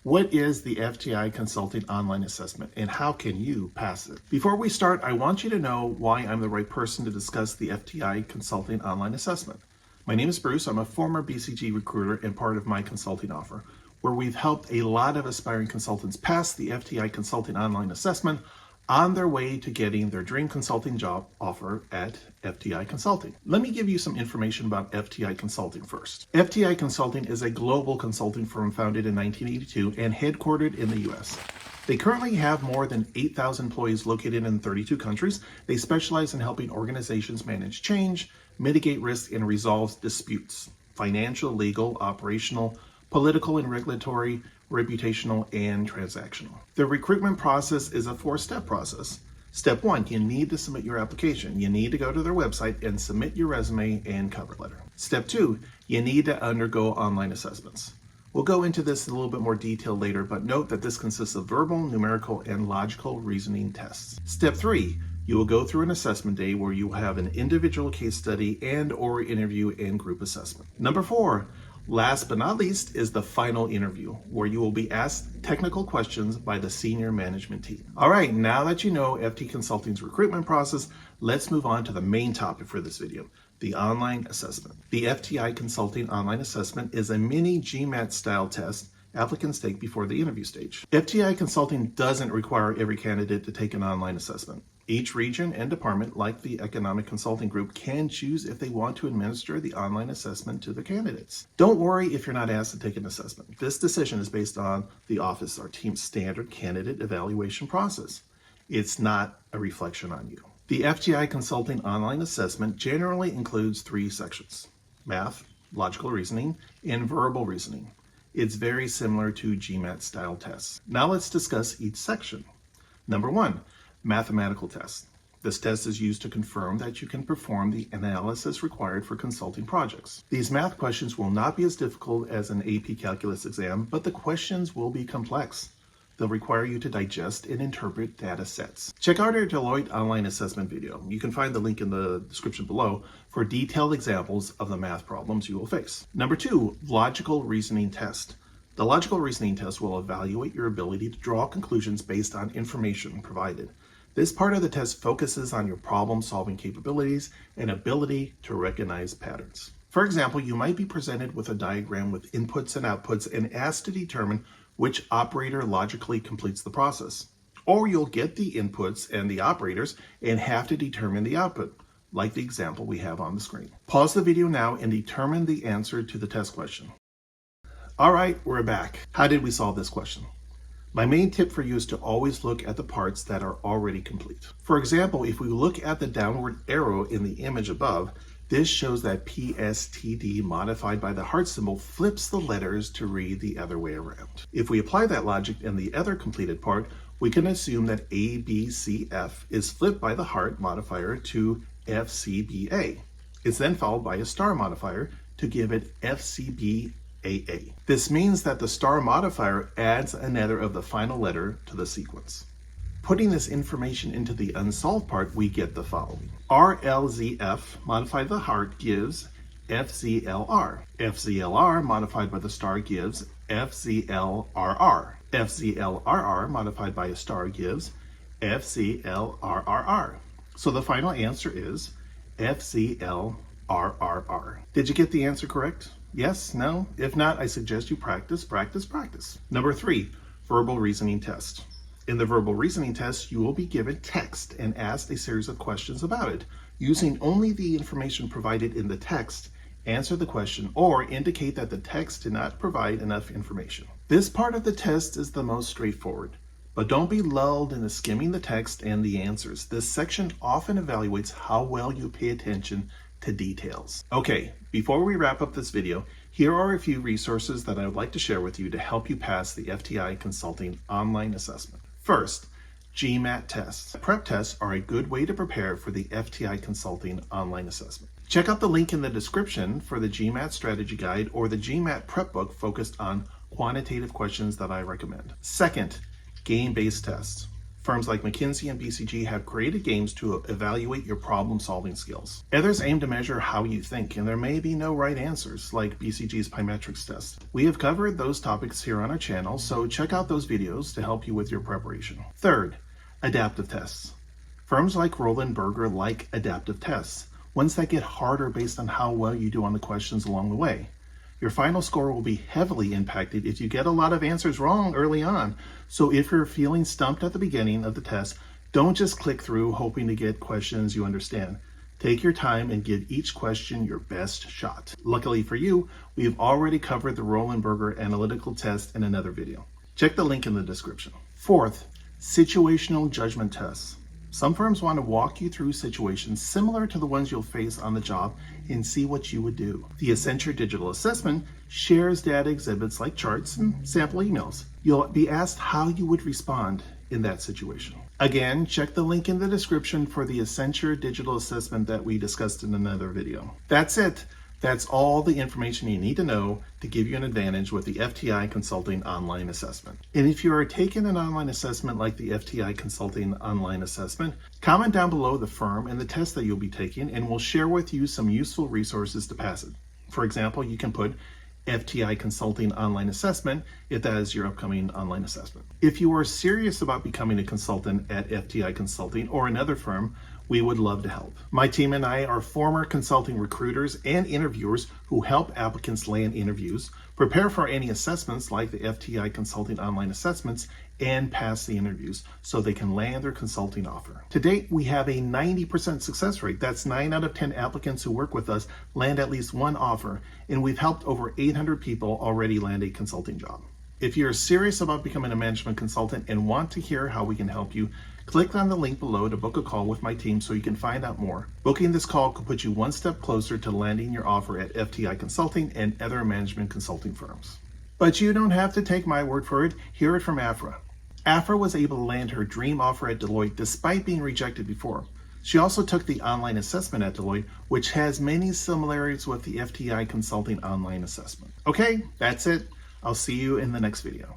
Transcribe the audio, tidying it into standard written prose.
What is the FTI Consulting Online Assessment and how can you pass it? Before we start, I want you to know why I'm the right person to discuss the FTI Consulting Online Assessment. My name is Bruce. I'm a former BCG recruiter and part of my consulting offer, where we've helped a lot of aspiring consultants pass the FTI Consulting Online Assessment on their way to getting their dream consulting job offer at FTI Consulting. Let me give you some information about FTI Consulting first. FTI Consulting is a global consulting firm founded in 1982 and headquartered in the US. They currently have more than 8,000 employees located in 32 countries. They specialize in helping organizations manage change, mitigate risk, and resolve disputes: financial, legal, operational, political and regulatory, reputational, and transactional. The recruitment process is a 4-step process. Step 1, you need to submit your application. You need to go to their website and submit your resume and cover letter. Step 2, you need to undergo online assessments. We'll go into this in a little bit more detail later, but note that this consists of verbal, numerical, and logical reasoning tests. Step 3, you will go through an assessment day where you will have an individual case study and/or interview and group assessment. Number 4, last but not least, is the final interview, where you will be asked technical questions by the senior management team. All right, now that you know FT Consulting's recruitment process, let's move on to the main topic for this video, the online assessment. The FTI Consulting Online Assessment is a mini GMAT-style test applicants take before the interview stage. FTI Consulting doesn't require every candidate to take an online assessment. Each region and department, like the Economic Consulting Group, can choose if they want to administer the online assessment to the candidates. Don't worry if you're not asked to take an assessment. This decision is based on the office or team's standard candidate evaluation process. It's not a reflection on you. The FTI Consulting Online Assessment generally includes 3 sections: math, logical reasoning, and verbal reasoning. It's very similar to GMAT-style tests. Now let's discuss each section. Number 1, mathematical test. This test is used to confirm that you can perform the analysis required for consulting projects. These math questions will not be as difficult as an AP Calculus exam, but the questions will be complex. They'll require you to digest and interpret data sets. Check out our Deloitte online assessment video. You can find the link in the description below for detailed examples of the math problems you will face. Number 2, logical reasoning test. The logical reasoning test will evaluate your ability to draw conclusions based on information provided. This part of the test focuses on your problem-solving capabilities and ability to recognize patterns. For example, you might be presented with a diagram with inputs and outputs and asked to determine which operator logically completes the process. Or you'll get the inputs and the operators and have to determine the output, like the example we have on the screen. Pause the video now and determine the answer to the test question. All right, we're back. How did we solve this question? My main tip for you is to always look at the parts that are already complete. For example, if we look at the downward arrow in the image above, this shows that PSTD modified by the heart symbol flips the letters to read the other way around. If we apply that logic in the other completed part, we can assume that ABCF is flipped by the heart modifier to FCBA. It's then followed by a star modifier to give it FCBAA. This means that the star modifier adds another of the final letter to the sequence. Putting this information into the unsolved part, we get the following. RLZF modified by the heart gives FZLR. FZLR modified by the star gives FZLRR. FZLRR modified by a star gives FZLRRR. So the final answer is FZLRRR. Did you get the answer correct? Yes? No? If not, I suggest you practice, practice, practice. Number 3, verbal reasoning test. In the verbal reasoning test, you will be given text and asked a series of questions about it. Using only the information provided in the text, answer the question or indicate that the text did not provide enough information. This part of the test is the most straightforward, but don't be lulled into skimming the text and the answers. This section often evaluates how well you pay attention to details. Okay, before we wrap up this video, here are a few resources that I would like to share with you to help you pass the FTI Consulting Online Assessment. First, GMAT tests. Prep tests are a good way to prepare for the FTI Consulting Online Assessment. Check out the link in the description for the GMAT strategy guide or the GMAT prep book focused on quantitative questions that I recommend. Second, game-based tests. Firms like McKinsey and BCG have created games to evaluate your problem-solving skills. Others aim to measure how you think, and there may be no right answers, like BCG's Pymetrics test. We have covered those topics here on our channel, so check out those videos to help you with your preparation. Third, adaptive tests. Firms like Roland Berger like adaptive tests, ones that get harder based on how well you do on the questions along the way. Your final score will be heavily impacted if you get a lot of answers wrong early on. So if you're feeling stumped at the beginning of the test, don't just click through hoping to get questions you understand. Take your time and give each question your best shot. Luckily for you, we've already covered the Roland Berger analytical test in another video. Check the link in the description. Fourth, situational judgment tests. Some firms want to walk you through situations similar to the ones you'll face on the job and see what you would do. The Accenture Digital Assessment shares data exhibits like charts and sample emails. You'll be asked how you would respond in that situation. Again, check the link in the description for the Accenture Digital Assessment that we discussed in another video. That's it. That's all the information you need to know to give you an advantage with the FTI Consulting Online Assessment. And if you are taking an online assessment like the FTI Consulting Online Assessment, comment down below the firm and the test that you'll be taking, and we'll share with you some useful resources to pass it. For example, you can put FTI Consulting Online Assessment if that is your upcoming online assessment. If you are serious about becoming a consultant at FTI Consulting or another firm, we would love to help. My team and I are former consulting recruiters and interviewers who help applicants land interviews, prepare for any assessments like the FTI Consulting Online Assessments, and pass the interviews so they can land their consulting offer. To date, we have a 90% success rate. That's 9 out of 10 applicants who work with us land at least one offer, and we've helped over 800 people already land a consulting job. If you're serious about becoming a management consultant and want to hear how we can help you, click on the link below to book a call with my team so you can find out more. Booking this call could put you one step closer to landing your offer at FTI Consulting and other management consulting firms. But you don't have to take my word for it. Hear it from Afra. Afra was able to land her dream offer at Deloitte despite being rejected before. She also took the online assessment at Deloitte, which has many similarities with the FTI Consulting Online Assessment. Okay, that's it. I'll see you in the next video.